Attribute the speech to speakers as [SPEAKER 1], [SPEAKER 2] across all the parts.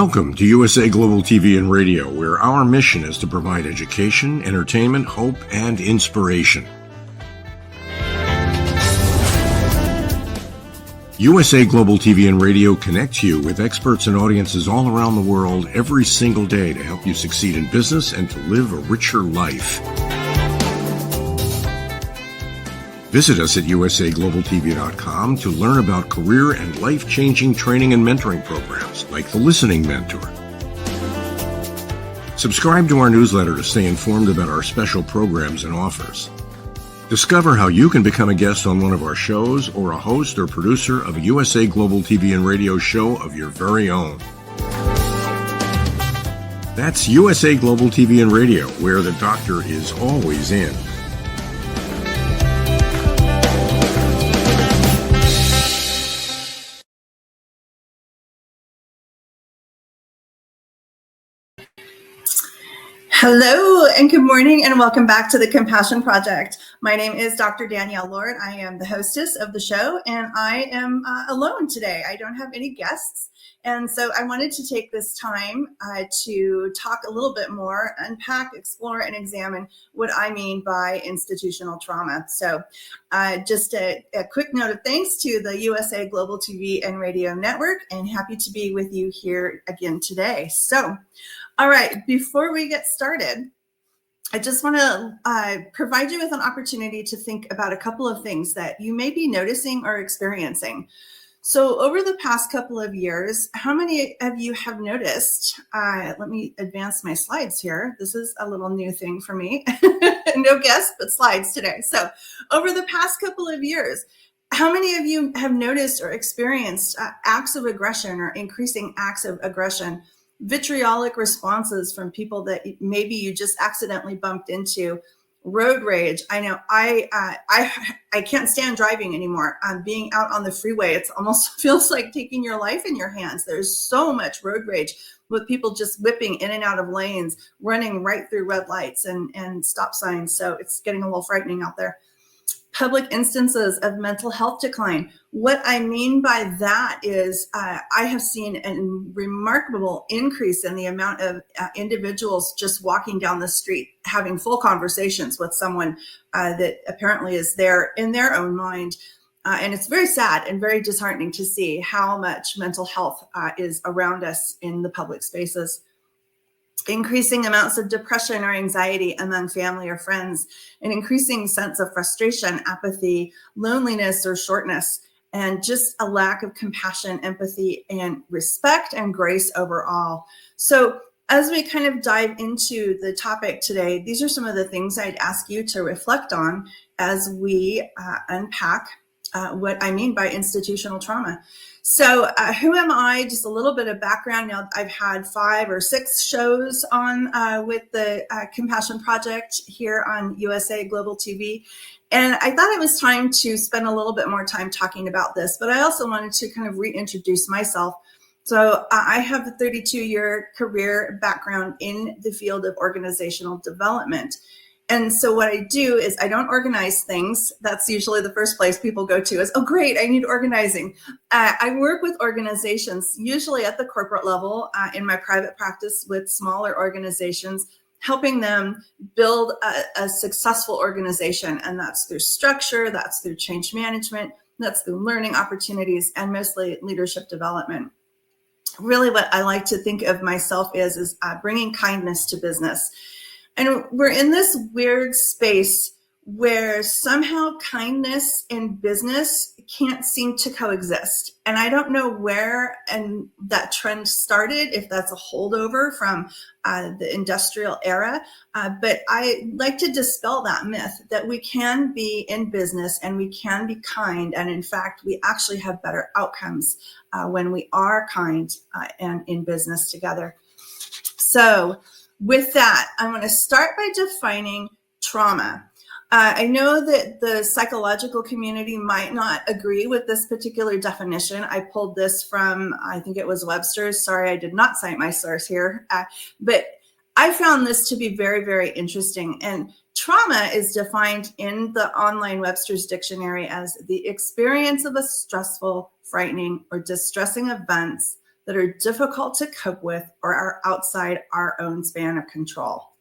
[SPEAKER 1] Welcome to USA Global TV and Radio, where our mission is to provide education, entertainment, hope, and inspiration. USA Global TV and Radio connects you with experts and audiences all around the world every single day to help you succeed in business and to live a richer life. Visit us at usaglobaltv.com to learn about career and life-changing training and mentoring programs like the Listening Mentor. Subscribe to our newsletter to stay informed about our special programs and offers. Discover how you can become a guest on one of our shows or a host or producer of a USA Global TV and Radio show of your very own. That's USA Global TV and Radio, where the doctor is always in.
[SPEAKER 2] Hello and good morning and welcome back to the Compassion Project. My name is Dr. Danielle Lord. I am the hostess of the show and I am alone today. I don't have any guests. And so I wanted to take this time to talk a little bit more, unpack, explore, and examine what I mean by institutional trauma. So just a quick note of thanks to the USA Global TV and Radio Network, and happy to be with you here again today. So, all right, before we get started, I just want to provide you with an opportunity to think about a couple of things that you may be noticing or experiencing. So over the past couple of years, how many of you have noticed, let me advance my slides here. This is a little new thing for me. No guests, but slides today. So over the past couple of years, how many of you have noticed or experienced acts of aggression or increasing acts of aggression, vitriolic responses from people that maybe you just accidentally bumped into? Road rage. I know I can't stand driving anymore. Being out on the freeway, it almost feels like taking your life in your hands. There's so much road rage with people just whipping in and out of lanes, running right through red lights and stop signs. So it's getting a little frightening out there. Public instances of mental health decline. What I mean by that is I have seen a remarkable increase in the amount of individuals just walking down the street, having full conversations with someone that apparently is there in their own mind. And it's very sad and very disheartening to see how much mental health is around us in the public spaces. Increasing amounts of depression or anxiety among family or friends, an increasing sense of frustration, apathy, loneliness or shortness, and just a lack of compassion, empathy, and respect and grace overall. So as we kind of dive into the topic today, these are some of the things I'd ask you to reflect on as we unpack what I mean by institutional trauma. So who am I? Just a little bit of background. Now, I've had 5 or 6 shows on with the Compassion Project here on USA Global TV. And I thought it was time to spend a little bit more time talking about this, but I also wanted to kind of reintroduce myself. So I have a 32-year career background in the field of organizational development. And so what I do is I don't organize things. That's usually the first place people go to is, oh, great, I need organizing. I work with organizations, usually at the corporate level in my private practice with smaller organizations, helping them build a successful organization. And that's through structure, that's through change management, that's through learning opportunities, and mostly leadership development. Really what I like to think of myself is bringing kindness to business. And we're in this weird space where somehow kindness and business can't seem to coexist. And I don't know where and that trend started, if that's a holdover from the industrial era. But I like to dispel that myth that we can be in business and we can be kind. And in fact, we actually have better outcomes when we are kind and in business together. So with that, I'm going to start by defining trauma. I know that the psychological community might not agree with this particular definition. I pulled this from, I think it was Webster's. Sorry, I did not cite my source here. But I found this to be very, very interesting. And trauma is defined in the online Webster's dictionary as the experience of a stressful, frightening, or distressing events that are difficult to cope with or are outside our own span of control.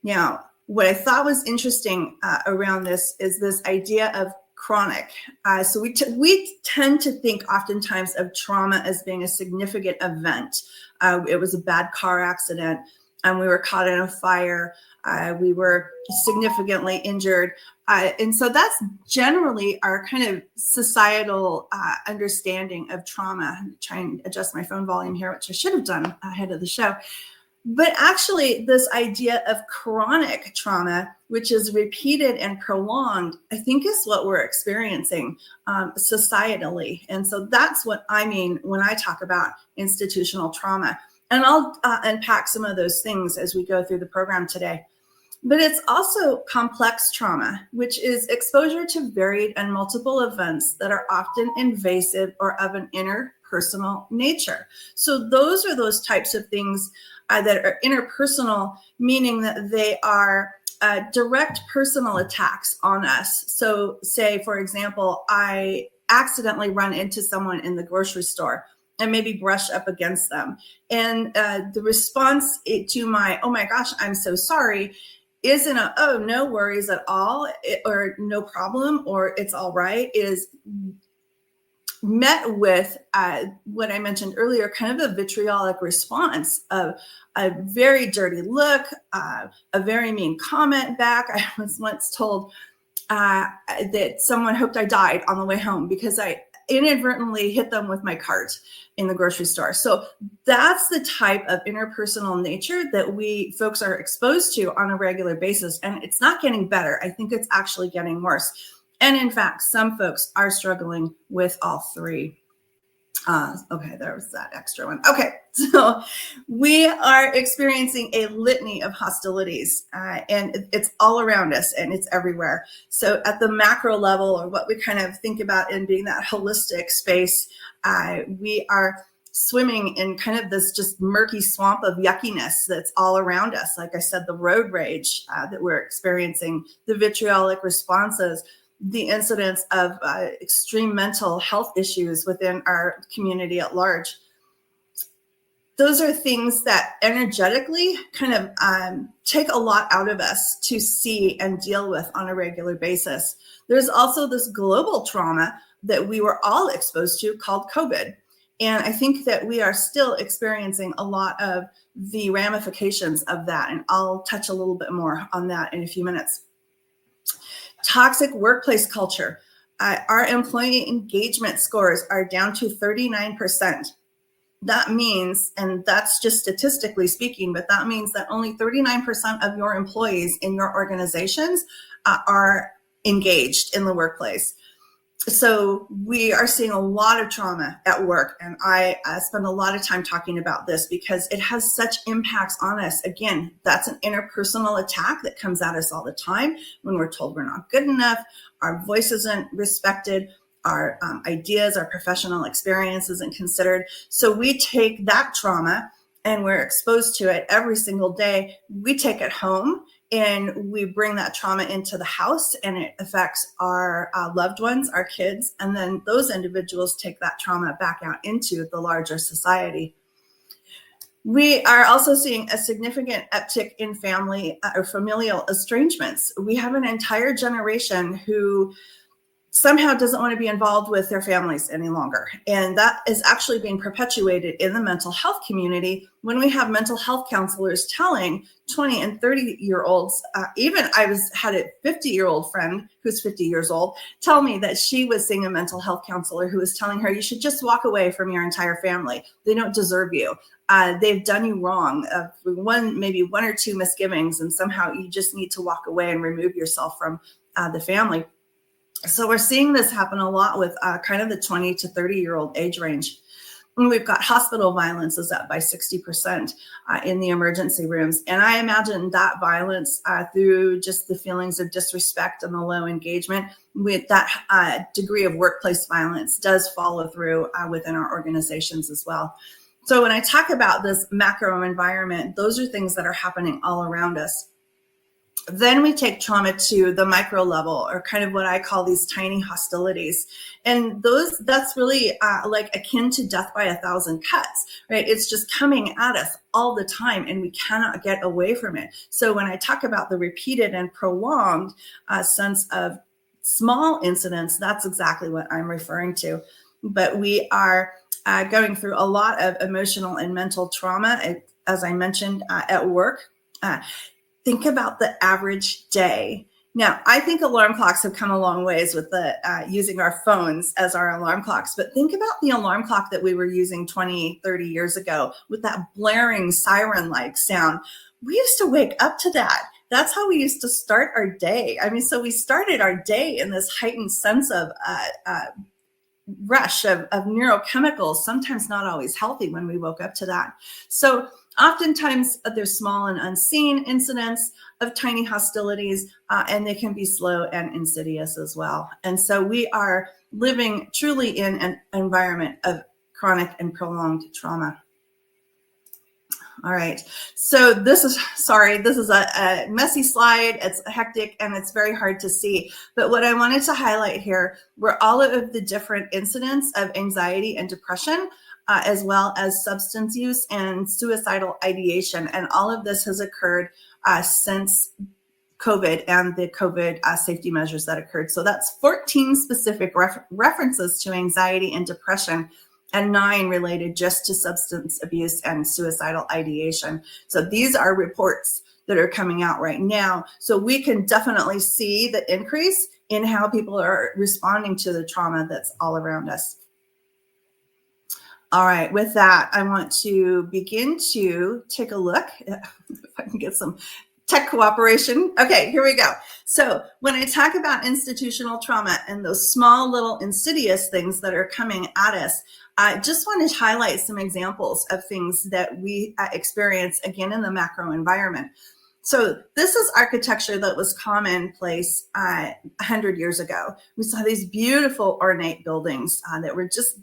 [SPEAKER 2] Now, what I thought was interesting around this is this idea of chronic. So we tend to think oftentimes of trauma as being a significant event. It was a bad car accident, and we were caught in a fire. We were significantly injured. And so that's generally our kind of societal understanding of trauma. I'm trying to adjust my phone volume here, which I should have done ahead of the show. But actually, this idea of chronic trauma, which is repeated and prolonged, I think is what we're experiencing societally. And so that's what I mean when I talk about institutional trauma. And I'll unpack some of those things as we go through the program today. But it's also complex trauma, which is exposure to varied and multiple events that are often invasive or of an interpersonal nature. So those are those types of things that are interpersonal, meaning that they are direct personal attacks on us. So say, for example, I accidentally run into someone in the grocery store and maybe brush up against them. And the response to my, oh my gosh, I'm so sorry, isn't a, oh, no worries at all, or no problem, or it's all right, is met with what I mentioned earlier, kind of a vitriolic response of a very dirty look, a very mean comment back. I was once told that someone hoped I died on the way home because I inadvertently hit them with my cart in the grocery store. So that's the type of interpersonal nature that we folks are exposed to on a regular basis. And it's not getting better. I think it's actually getting worse. And in fact, some folks are struggling with all three. Okay, there was that extra one. Okay, so we are experiencing a litany of hostilities, and it's all around us and it's everywhere. So at the macro level, or what we kind of think about in being that holistic space, we are swimming in kind of this just murky swamp of yuckiness that's all around us. Like I said, the road rage that we're experiencing, the vitriolic responses, the incidence of extreme mental health issues within our community at large. Those are things that energetically kind of take a lot out of us to see and deal with on a regular basis. There's also this global trauma that we were all exposed to called COVID. And I think that we are still experiencing a lot of the ramifications of that. And I'll touch a little bit more on that in a few minutes. Toxic workplace culture. Our employee engagement scores are down to 39%. That means, and that's just statistically speaking, but that means that only 39% of your employees in your organizations are engaged in the workplace. So we are seeing a lot of trauma at work, and I spend a lot of time talking about this because it has such impacts on us. Again, that's an interpersonal attack that comes at us all the time when we're told we're not good enough, our voice isn't respected, our ideas, our professional experience isn't considered. So we take that trauma and we're exposed to it every single day. We take it home and we bring that trauma into the house, and it affects our loved ones, our kids, and then those individuals take that trauma back out into the larger society. We are also seeing a significant uptick in family or familial estrangements. We have an entire generation who somehow doesn't want to be involved with their families any longer. And that is actually being perpetuated in the mental health community when we have mental health counselors telling 20 and 30-year-olds, even I had a 50-year-old friend who's 50 years old, tell me that she was seeing a mental health counselor who was telling her, you should just walk away from your entire family. They don't deserve you. They've done you wrong. Maybe one or two misgivings, and somehow you just need to walk away and remove yourself from the family. So we're seeing this happen a lot with kind of the 20 to 30-year-old age range. And we've got hospital violence is up by 60% in the emergency rooms. And I imagine that violence through just the feelings of disrespect and the low engagement with that degree of workplace violence does follow through within our organizations as well. So when I talk about this macro environment, those are things that are happening all around us. Then we take trauma to the micro level, or kind of what I call these tiny hostilities. And that's really like akin to death by 1,000 cuts, right? It's just coming at us all the time and we cannot get away from it. So when I talk about the repeated and prolonged sense of small incidents, that's exactly what I'm referring to. But we are going through a lot of emotional and mental trauma, as I mentioned, at work. Think about the average day. Now, I think alarm clocks have come a long ways with the using our phones as our alarm clocks, but think about the alarm clock that we were using 20, 30 years ago with that blaring siren-like sound. We used to wake up to that. That's how we used to start our day. I mean, so we started our day in this heightened sense of rush of neurochemicals, sometimes not always healthy when we woke up to that. So oftentimes there's small and unseen incidents of tiny hostilities, and they can be slow and insidious as well. And so we are living truly in an environment of chronic and prolonged trauma. All right, so this is a messy slide. It's hectic and it's very hard to see. But what I wanted to highlight here were all of the different incidents of anxiety and depression, as well as substance use and suicidal ideation. And all of this has occurred since COVID and the COVID safety measures that occurred. So that's 14 specific references to anxiety and depression, and 9 related just to substance abuse and suicidal ideation. So these are reports that are coming out right now. So we can definitely see the increase in how people are responding to the trauma that's all around us. All right, with that, I want to begin to take a look, if I can get some tech cooperation. Okay, here we go. So when I talk about institutional trauma and those small little insidious things that are coming at us, I just want to highlight some examples of things that we experience, again, in the macro environment. So this is architecture that was commonplace 100 years ago. We saw these beautiful ornate buildings that were just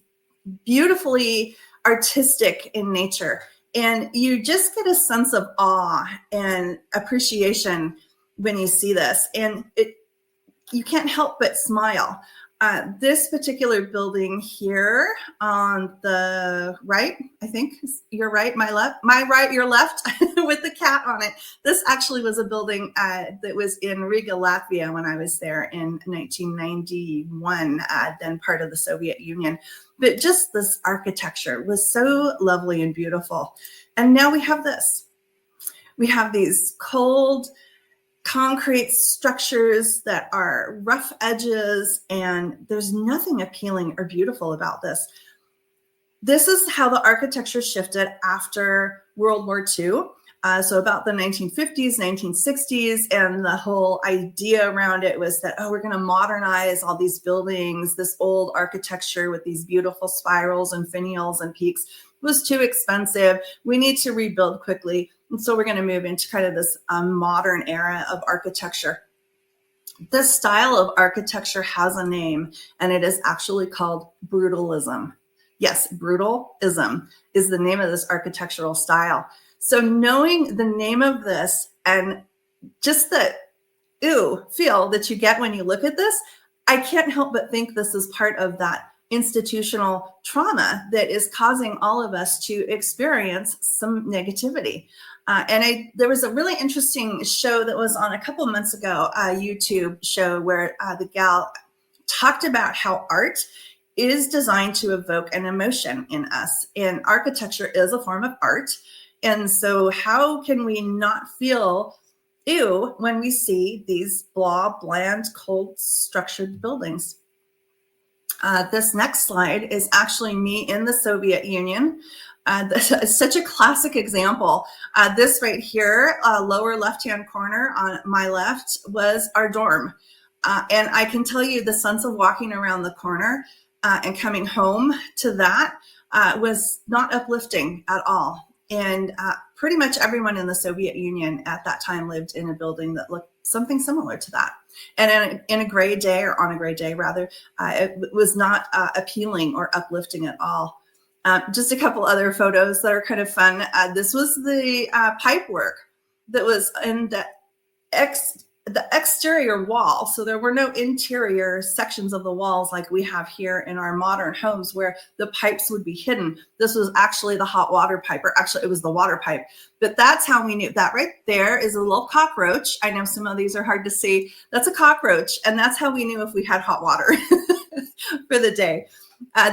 [SPEAKER 2] beautifully artistic in nature. And you just get a sense of awe and appreciation when you see this. And you can't help but smile. This particular building here on the right, I think your right, my left, my right, your left, with the cat on it. This actually was a building that was in Riga, Latvia when I was there in 1991, then part of the Soviet Union. But just this architecture was so lovely and beautiful. And now we have this. We have these cold, concrete structures that are rough edges, and there's nothing appealing or beautiful about this. This is how the architecture shifted after World War II. So about the 1950s, 1960s, and the whole idea around it was that, we're going to modernize all these buildings. This old architecture with these beautiful spirals and finials and peaks was too expensive. We need to rebuild quickly. And so we're going to move into kind of this modern era of architecture. This style of architecture has a name, and it is actually called brutalism. Yes, brutalism is the name of this architectural style. So knowing the name of this and just the feel that you get when you look at this, I can't help but think this is part of that institutional trauma that is causing all of us to experience some negativity. There was a really interesting show that was on a couple months ago, a YouTube show where the gal talked about how art is designed to evoke an emotion in us. And architecture is a form of art. And so how can we not feel when we see these bland, cold, structured buildings? This next slide is actually me in the Soviet Union. This is such a classic example. This right here, lower left-hand corner on my left, was our dorm. And I can tell you the sense of walking around the corner and coming home to that was not uplifting at all. And pretty much everyone in the Soviet Union at that time lived in a building that looked something similar to that. And in a gray day, or on a gray day rather, it was not appealing or uplifting at all. Just a couple other photos that are kind of fun. This was the pipe work that was in that the exterior wall. So there were no interior sections of the walls like we have here in our modern homes where the pipes would be hidden. This was actually the hot water pipe, or actually it was the water pipe. But that's how we knew. That right there is a little cockroach. I know some of these are hard to see. That's a cockroach. And that's how we knew if we had hot water for the day.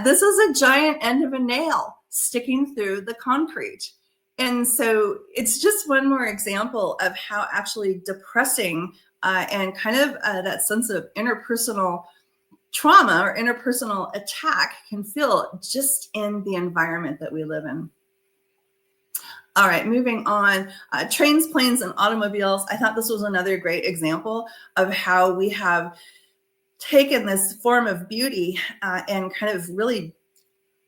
[SPEAKER 2] This is a giant end of a nail sticking through the concrete. And so it's just one more example of how actually depressing and kind of that sense of interpersonal trauma or interpersonal attack can feel just in the environment that we live in. All right, moving on. Trains, planes, and automobiles. I thought this was another great example of how we have taken this form of beauty and kind of really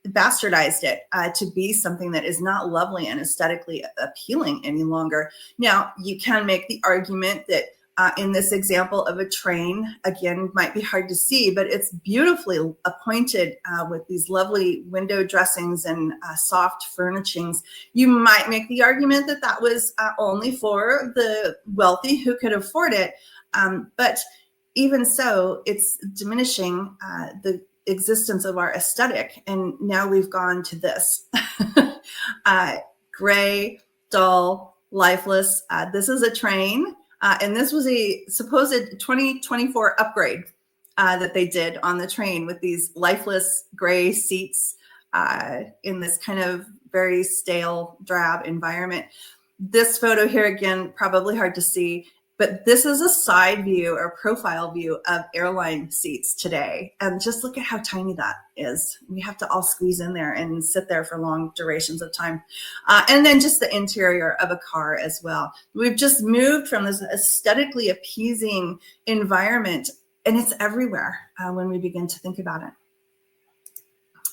[SPEAKER 2] bastardized it to be something that is not lovely and aesthetically appealing any longer. Now, you can make the argument that in this example of a train, again, might be hard to see, but it's beautifully appointed with these lovely window dressings and soft furnishings. You might make the argument that that was only for the wealthy who could afford it. But even so, it's diminishing the existence of our aesthetic. And now we've gone to this gray, dull, lifeless. This is a train. And this was a supposed 2024 upgrade that they did on the train with these lifeless gray seats in this kind of very stale, drab environment. This photo here, again, probably hard to see, but this is a side view or profile view of airline seats today. And just look at how tiny that is. We have to all squeeze in there and sit there for long durations of time. And then just the interior of a car as well. We've just moved from this aesthetically appeasing environment, and it's everywhere when we begin to think about it.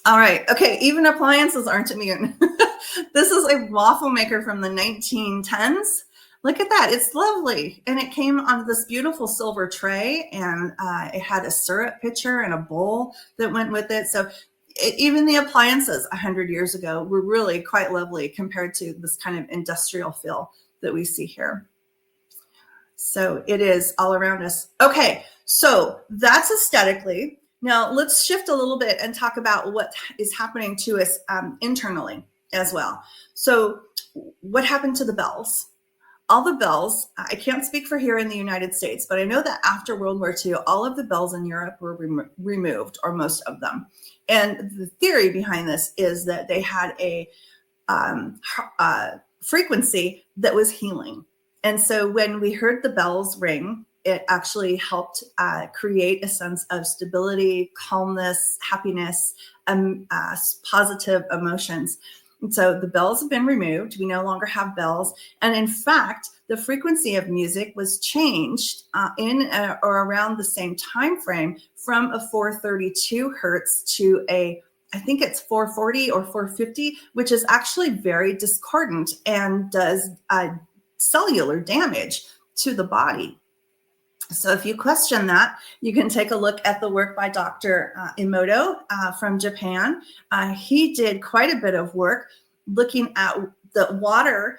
[SPEAKER 2] All right. Okay. Even appliances aren't immune. This is a waffle maker from the 1910s. Look at that. It's lovely. And it came on this beautiful silver tray, and it had a syrup pitcher and a bowl that went with it. So even the appliances 100 years ago were really quite lovely compared to this kind of industrial feel that we see here. So it is all around us. Okay, so that's aesthetically. Now let's shift a little bit and talk about what is happening to us internally as well. So what happened to the bells? All the bells, I can't speak for here in the United States, but I know that after World War II, all of the bells in Europe were removed, or most of them. And the theory behind this is that they had a frequency that was healing. And so when we heard the bells ring, it actually helped create a sense of stability, calmness, happiness, positive emotions. And so the bells have been removed. We no longer have bells. And in fact, the frequency of music was changed in or around the same time frame from a 432 hertz to I think it's 440 or 450, which is actually very discordant and does cellular damage to the body. So if you question that, you can take a look at the work by Dr. Emoto from Japan. He did quite a bit of work looking at the water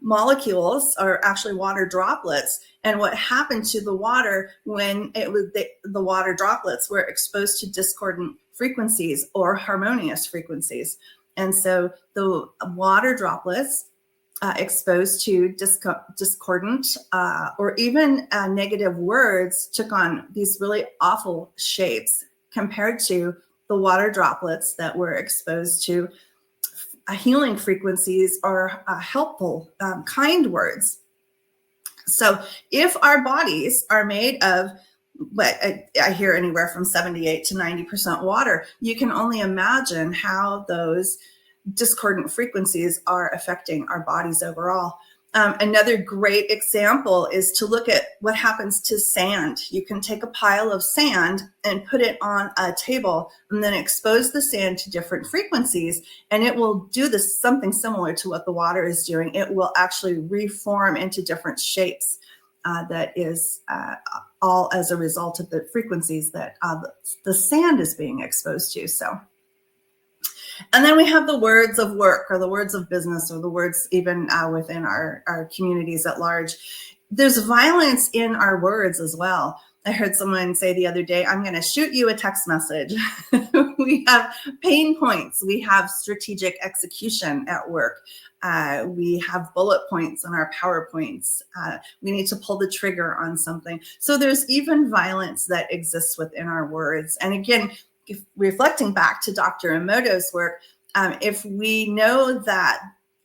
[SPEAKER 2] molecules, or actually water droplets, and what happened to the water when it was the water droplets were exposed to discordant frequencies or harmonious frequencies. And so the water droplets exposed to discordant or even negative words took on these really awful shapes compared to the water droplets that were exposed to healing frequencies or helpful, kind words. So if our bodies are made of what I hear anywhere from 78 to 90% water, you can only imagine how those discordant frequencies are affecting our bodies overall. Another great example is to look at what happens to sand. You can take a pile of sand and put it on a table and then expose the sand to different frequencies, and it will do something similar to what the water is doing. It will actually reform into different shapes. That is all as a result of the frequencies that the sand is being exposed to. So. And then we have the words of work, or the words of business, or the words even within our communities at large. there's violence in our words as well. I heard someone say the other day, I'm going to shoot you a text message. We have pain points. We have strategic execution at work. We have bullet points on our PowerPoints. We need to pull the trigger on something. So there's even violence that exists within our words. And again, if reflecting back to Dr. Emoto's work, if we know that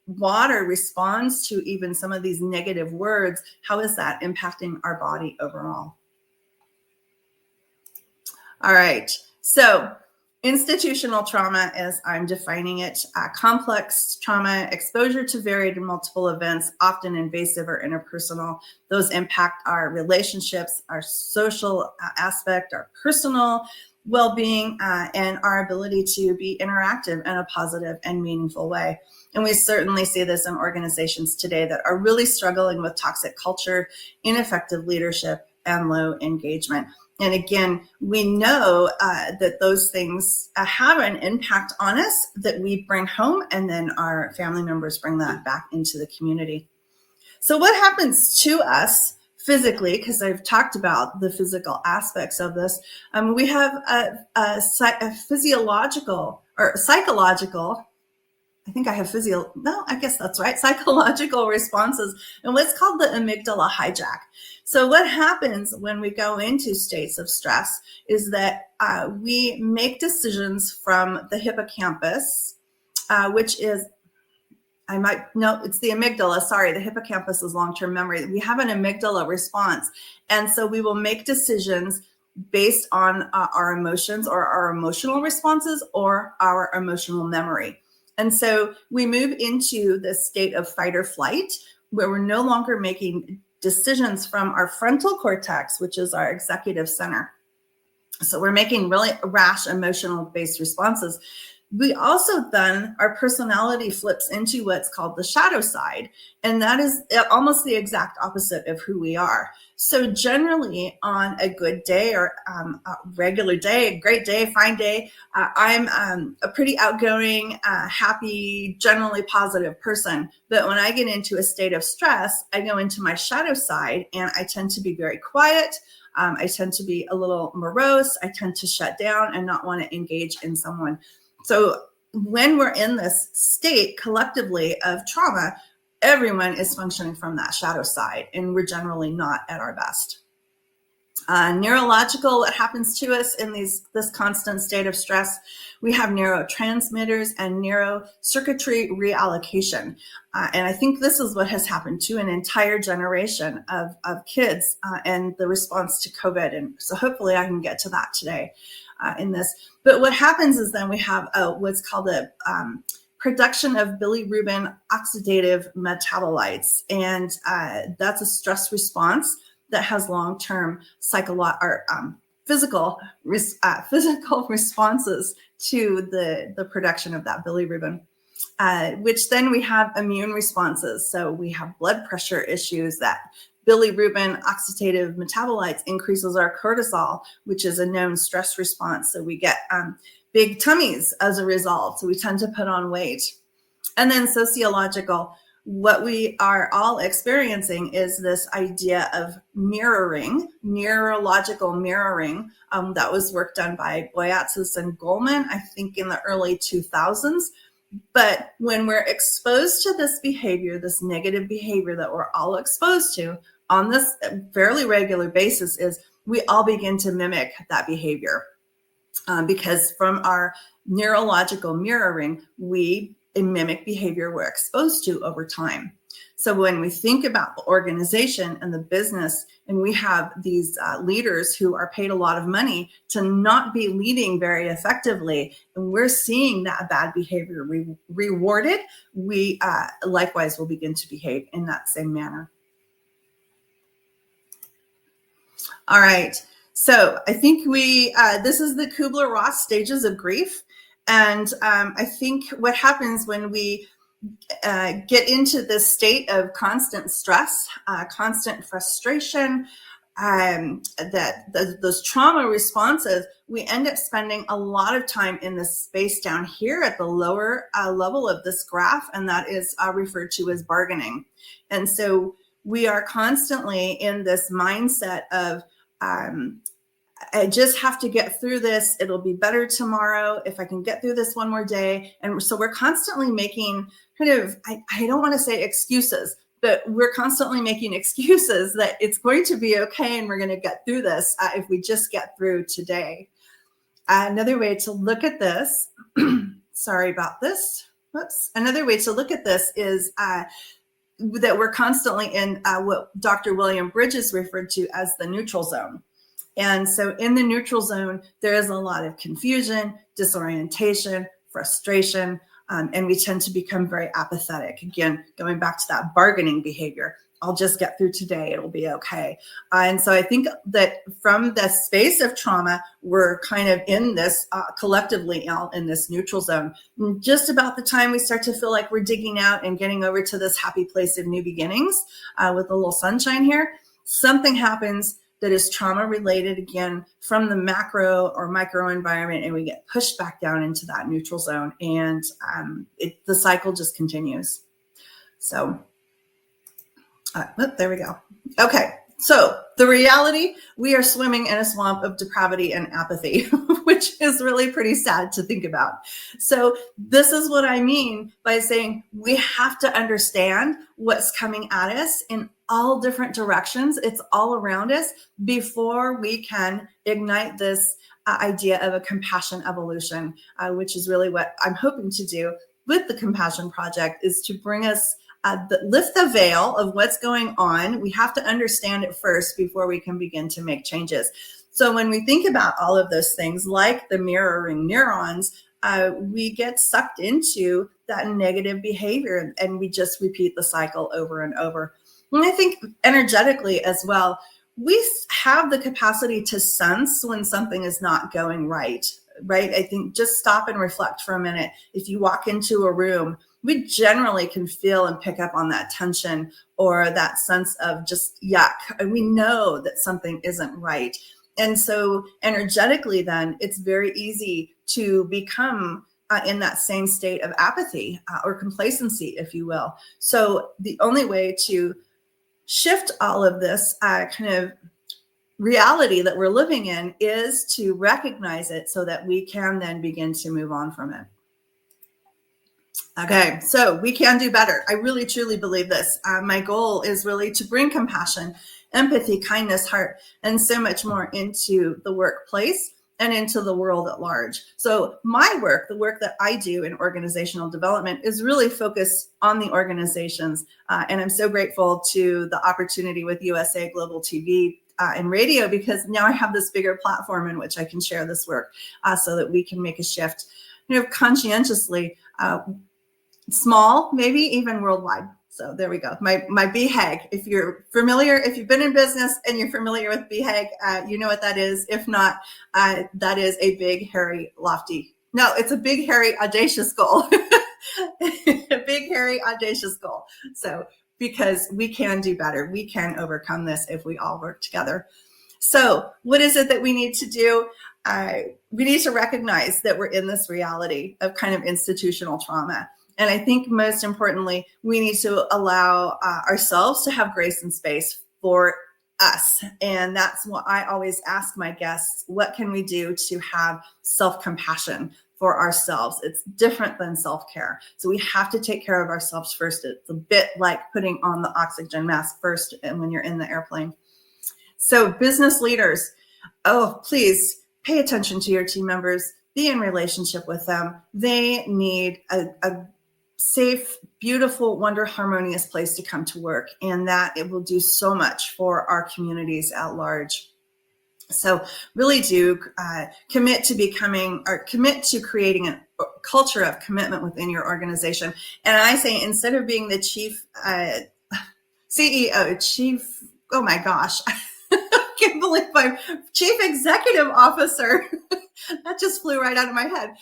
[SPEAKER 2] water responds to even some of these negative words, how is that impacting our body overall? All right, so institutional trauma, as I'm defining it, complex trauma, exposure to varied and multiple events, often invasive or interpersonal. Those impact our relationships, our social aspect, our personal well-being, and our ability to be interactive in a positive and meaningful way. And we certainly see this in organizations today that are really struggling with toxic culture, ineffective leadership, and low engagement. And again, we know that those things have an impact on us that we bring home, and then our family members bring that back into the community. So what happens to us physically, because I've talked about the physical aspects of this, we have a physiological or psychological, I think I have I guess that's right, psychological responses, and what's called the amygdala hijack. So what happens when we go into states of stress is that we make decisions from the hippocampus, which is, it's the amygdala. Sorry, the hippocampus is long-term memory. We have an amygdala response. And so we will make decisions based on our emotions or our emotional responses or our emotional memory. And so we move into the state of fight or flight, where we're no longer making decisions from our frontal cortex, which is our executive center. So we're making really rash, emotional-based responses. We also then, our personality flips into what's called the shadow side, and that is almost the exact opposite of who we are. So generally on a good day or a regular day, a great day, fine day, I'm a pretty outgoing, happy, generally positive person. But when I get into a state of stress, I go into my shadow side and I tend to be very quiet. I tend to be a little morose. I tend to shut down and not want to engage in someone. So when we're in this state collectively of trauma, everyone is functioning from that shadow side, and we're generally not at our best. Neurological, what happens to us in this constant state of stress, we have neurotransmitters and neurocircuitry reallocation. And I think this is what has happened to an entire generation of kids and the response to COVID. And so hopefully I can get to that today in this. But what happens is then we have what's called a production of bilirubin oxidative metabolites. And that's a stress response that has long-term physical responses to the production of that bilirubin, which then we have immune responses. So we have blood pressure issues. That bilirubin oxidative metabolites increases our cortisol, which is a known stress response. So we get big tummies as a result. So we tend to put on weight. And then sociological, what we are all experiencing is this idea of mirroring, neurological mirroring. That was work done by Boyatzis and Goldman, I think in the early 2000s. But when we're exposed to this behavior, this negative behavior that we're all exposed to on this fairly regular basis, is we all begin to mimic that behavior. Because from our neurological mirroring, we mimic behavior we're exposed to over time. So when we think about the organization and the business, and we have these leaders who are paid a lot of money to not be leading very effectively, and we're seeing that bad behavior rewarded, we likewise will begin to behave in that same manner. All right. So I think this is the Kubler-Ross stages of grief. And I think what happens when we get into this state of constant stress, constant frustration, those trauma responses, we end up spending a lot of time in this space down here at the lower level of this graph, and that is referred to as bargaining. And so we are constantly in this mindset of, I just have to get through this. It'll be better tomorrow if I can get through this one more day. And so we're constantly making kind of, I don't want to say excuses, but we're constantly making excuses that it's going to be okay and we're going to get through this if we just get through today. Another way to look at this, sorry about this. Whoops. Another way to look at this is that we're constantly in what Dr. William Bridges referred to as the neutral zone. And so in the neutral zone, there is a lot of confusion, disorientation, frustration, and we tend to become very apathetic. Again, going back to that bargaining behavior. I'll just get through today. It'll be okay. And so I think that from the space of trauma, we're kind of in this collectively in this neutral zone. And just about the time we start to feel like we're digging out and getting over to this happy place of new beginnings with a little sunshine here, something happens that is trauma related, again, from the macro or micro environment, and we get pushed back down into that neutral zone, and the cycle just continues. So there we go. Okay, so the reality, we are swimming in a swamp of depravity and apathy, which is really pretty sad to think about. So this is what I mean by saying we have to understand what's coming at us in all different directions. It's all around us before we can ignite this idea of a compassion evolution, which is really what I'm hoping to do with the Compassion Project, is to bring us lift the veil of what's going on. We have to understand it first before we can begin to make changes. So when we think about all of those things, like the mirroring neurons, we get sucked into that negative behavior, and we just repeat the cycle over and over. And I think energetically as well, we have the capacity to sense when something is not going right? I think just stop and reflect for a minute. If you walk into a room, we generally can feel and pick up on that tension or that sense of just yuck. And we know that something isn't right. And so energetically then, it's very easy to become in that same state of apathy or complacency, if you will. So the only way to shift all of this kind of reality that we're living in is to recognize it so that we can then begin to move on from it. Okay, so we can do better. I really, truly believe this. My goal is really to bring compassion, empathy, kindness, heart, and so much more into the workplace and into the world at large. So my work, the work that I do in organizational development, is really focused on the organizations. And I'm so grateful to the opportunity with USA Global TV and radio, because now I have this bigger platform in which I can share this work so that we can make a shift, conscientiously, small, maybe even worldwide. So there we go. My BHAG. If you're familiar, if you've been in business and you're familiar with BHAG, you know what that is. If not, that is a big, hairy, lofty. No, it's a big, hairy, audacious goal. A big, hairy, audacious goal. So because we can do better. We can overcome this if we all work together. So what is it that we need to do? We need to recognize that we're in this reality of kind of institutional trauma. And I think most importantly, we need to allow ourselves to have grace and space for us. And that's what I always ask my guests. What can we do to have self-compassion for ourselves? It's different than self-care. So we have to take care of ourselves first. It's a bit like putting on the oxygen mask first and when you're in the airplane. So business leaders, please pay attention to your team members. Be in relationship with them. They need a safe, beautiful, harmonious place to come to work, and that it will do so much for our communities at large. So really do commit to creating a culture of commitment within your organization. And I say, instead of being the chief oh my gosh, I can't believe I'm chief executive officer. That just flew right out of my head.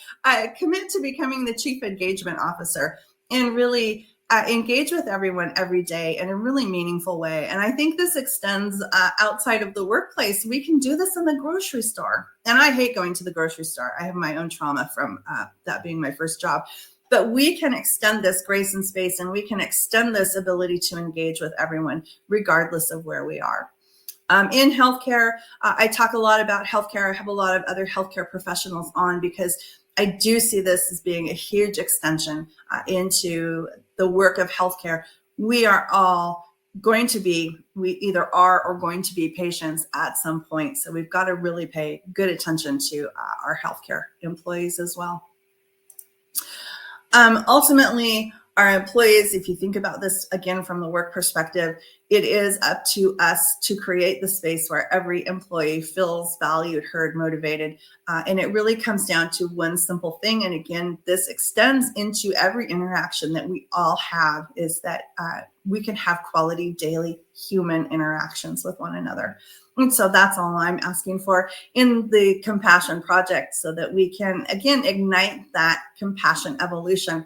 [SPEAKER 2] Commit to becoming the chief engagement officer and really engage with everyone every day in a really meaningful way. And I think this extends outside of the workplace. We can do this in the grocery store. And I hate going to the grocery store. I have my own trauma from that being my first job. but we can extend this grace and space, and we can extend this ability to engage with everyone, regardless of where we are. In healthcare, I talk a lot about healthcare. I have a lot of other healthcare professionals on because I do see this as being a huge extension into the work of healthcare. We are all going to be, we either are or going to be patients at some point. So we've got to really pay good attention to our healthcare employees as well. Ultimately, our employees, if you think about this again from the work perspective, it is up to us to create the space where every employee feels valued, heard, motivated. And it really comes down to one simple thing. And again, this extends into every interaction that we all have, is that we can have quality daily human interactions with one another. And so that's all I'm asking for in the Compassion Project, so that we can, again, ignite that compassion evolution.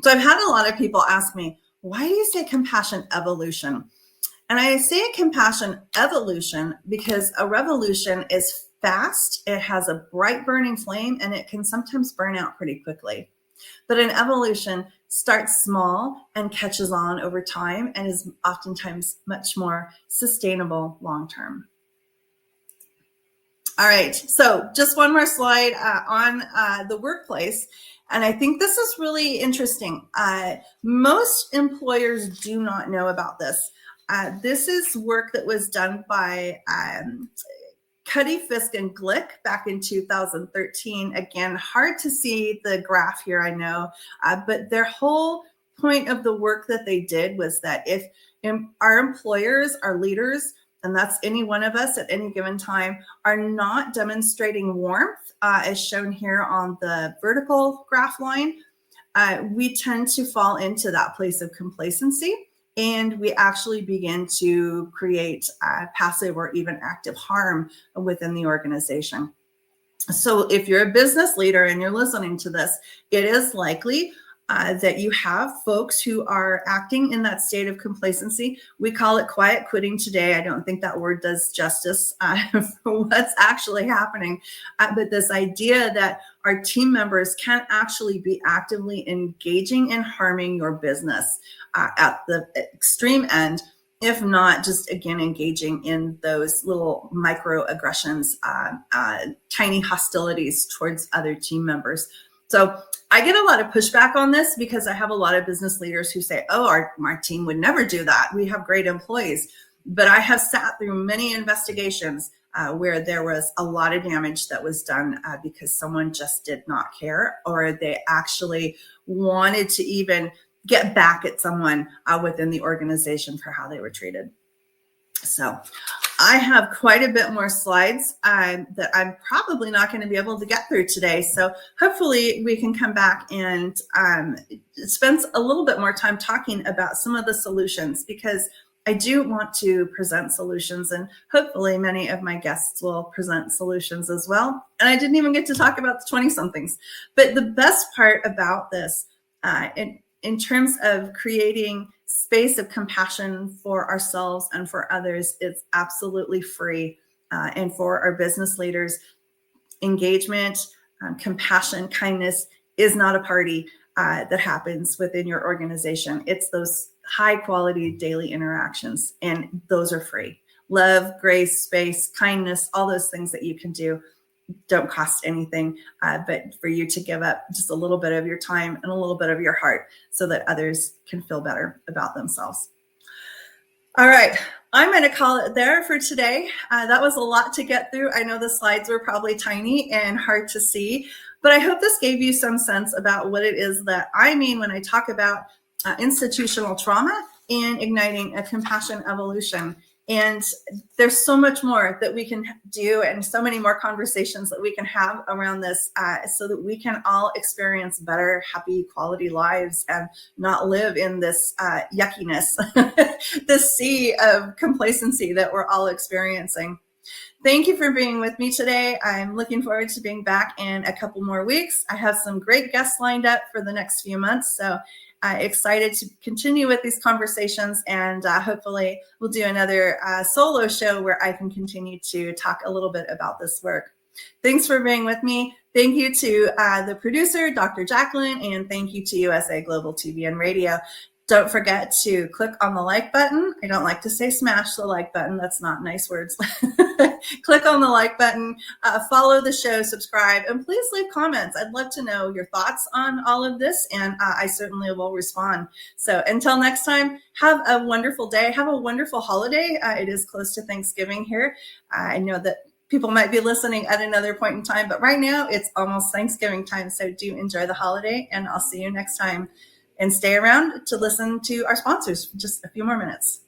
[SPEAKER 2] So I've had a lot of people ask me, why do you say compassion evolution? And I say compassion evolution because a revolution is fast, it has a bright burning flame, and it can sometimes burn out pretty quickly. But an evolution starts small and catches on over time and is oftentimes much more sustainable long term. All right, so just one more slide on the workplace. And I think this is really interesting. Most employers do not know about this. This is work that was done by Cuddy, Fisk, and Glick back in 2013. Again, hard to see the graph here, I know, but their whole point of the work that they did was that if our employers, our leaders, and that's any one of us at any given time, are not demonstrating warmth, as shown here on the vertical graph line, we tend to fall into that place of complacency, and we actually begin to create passive or even active harm within the organization. So if you're a business leader and you're listening to this, it is likely that you have folks who are acting in that state of complacency. We call it quiet quitting today. I don't think that word does justice for what's actually happening. But this idea that our team members can actually be actively engaging and harming your business at the extreme end, if not just, again, engaging in those little microaggressions, tiny hostilities towards other team members. So I get a lot of pushback on this because I have a lot of business leaders who say, oh, our team would never do that. We have great employees. But I have sat through many investigations where there was a lot of damage that was done because someone just did not care, or they actually wanted to even get back at someone within the organization for how they were treated. So I have quite a bit more slides that I'm probably not going to be able to get through today. So hopefully we can come back and spend a little bit more time talking about some of the solutions, because I do want to present solutions, and hopefully many of my guests will present solutions as well. And I didn't even get to talk about the 20-somethings. But the best part about this, in terms of creating space of compassion for ourselves and for others, it's absolutely free. And for our business leaders, engagement, compassion, kindness is not a party that happens within your organization. It's those high quality daily interactions, and those are free. Love, grace, space, kindness, all those things that you can do don't cost anything, but for you to give up just a little bit of your time and a little bit of your heart so that others can feel better about themselves. All right, I'm going to call it there for today. That was a lot to get through. I know the slides were probably tiny and hard to see, but I hope this gave you some sense about what it is that I mean when I talk about institutional trauma and igniting a compassion evolution. And there's so much more that we can do, and so many more conversations that we can have around this so that we can all experience better, happy, quality lives and not live in this yuckiness, this sea of complacency that we're all experiencing. Thank you for being with me today. I'm looking forward to being back in a couple more weeks. I have some great guests lined up for the next few months. So excited to continue with these conversations, and hopefully we'll do another solo show where I can continue to talk a little bit about this work. Thanks for being with me. Thank you to the producer, Dr. Jacalyn, and thank you to USA Global TV and Radio. Don't forget to click on the like button. I don't like to say smash the like button. That's not nice words. Click on the like button, follow the show, subscribe, and please leave comments. I'd love to know your thoughts on all of this, and I certainly will respond. So until next time, have a wonderful day. Have a wonderful holiday. It is close to Thanksgiving here. I know that people might be listening at another point in time, but right now it's almost Thanksgiving time. So do enjoy the holiday, and I'll see you next time. And stay around to listen to our sponsors for just a few more minutes.